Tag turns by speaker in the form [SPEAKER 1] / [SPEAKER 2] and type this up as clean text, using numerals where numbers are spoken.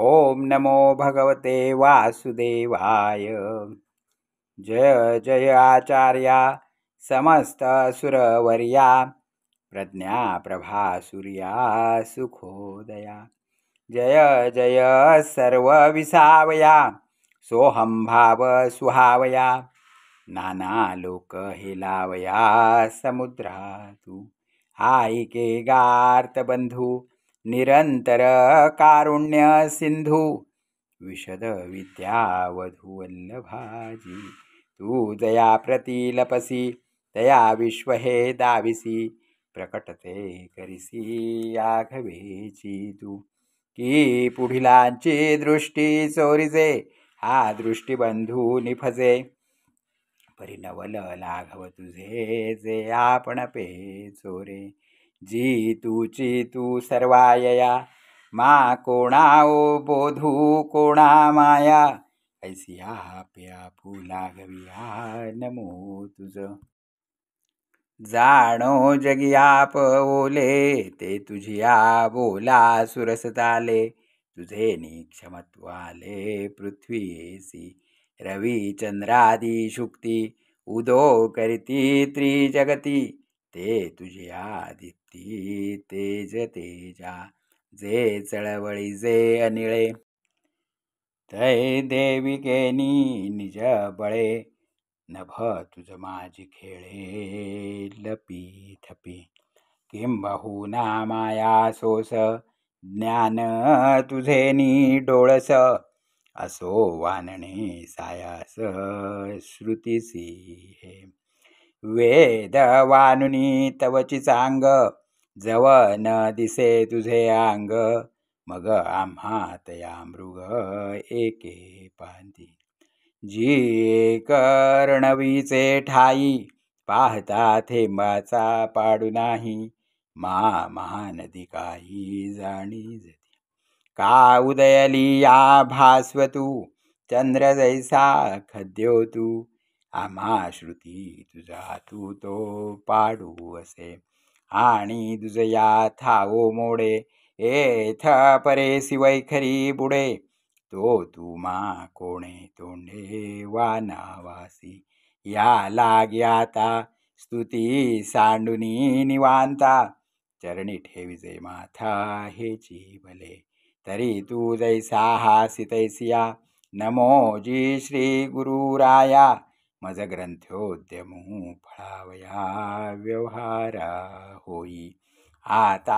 [SPEAKER 1] ओम नमो भगवते वासुदेवाय। जय जय आचार्या समस्त सुरवर्या, प्रज्ञा प्रभा सूर्या सुखोदया। जय जय सर्व विसावया, सोहम भाव सुहावया, नाना लोक हेलावया समुद्रातू। आईके गार्त बंधू, निरंतर कारुण्य सिंधू, विशद विद्या वधू वल्लभाजी। तू जया प्रतिलपसी, तया विश्व हे दाविसी, प्रकटते करिसी आघवेची तू। की पुढिलांची दृष्टी चोरीजे, हा दृष्टीबंधू निफजे, परिणवल लाघव तुझे जे आपण पे चोरे। जी तूची तू सर्वायया, मा कोणा ओ बोधू कोणा माया, ऐसिया प्या फुलागविया नमो तुझ। जाणो जगियाप ओले, ते तुझिया बोला सुरस ताले, तुझे निक्षमत्वाले पृथ्वीसी, रवी चंद्रादी शुक्ती, उदो करीती त्रिजगती, ते तुझिया दीप्ती तेज तेजा, जे चळवळी जे अनिळे, तै देविकेनी निज बळे, नभ तुझ माझी खेळे लपी थपी, किंबहुना माया सोस, ज्ञान तुझे नी डोळस, असो वानणे सायास श्रुतीसी हे। वेद वानुनी तवची चांग, जव न दिसे तुझे अंग, मग आम्हा तया मृग एके पांती। जी कर्णवीचे ठाई, पाहता थेंबाचा पाडू नाही, महानदी काही जाणी जती। का उदयली या भास्वतू, चंद्र जैसा खद्यो तू, आम्हा श्रुती तुझा तू तो पाडू असे। आणि दुजया थाओ मोडे, एथ परेसी वैखरी बुडे, तो तू मा कोणे तोंडे वानावासी। या लाग्याता स्तुती सांडुनी निवांता, चरणी ठेविजे माथा हेची भले, तरी तू जैसा हासी तैसिया, नमो जी श्री गुरुराया, मज ग्रंथोद्यमू फळावया व्यवहारा होई। आता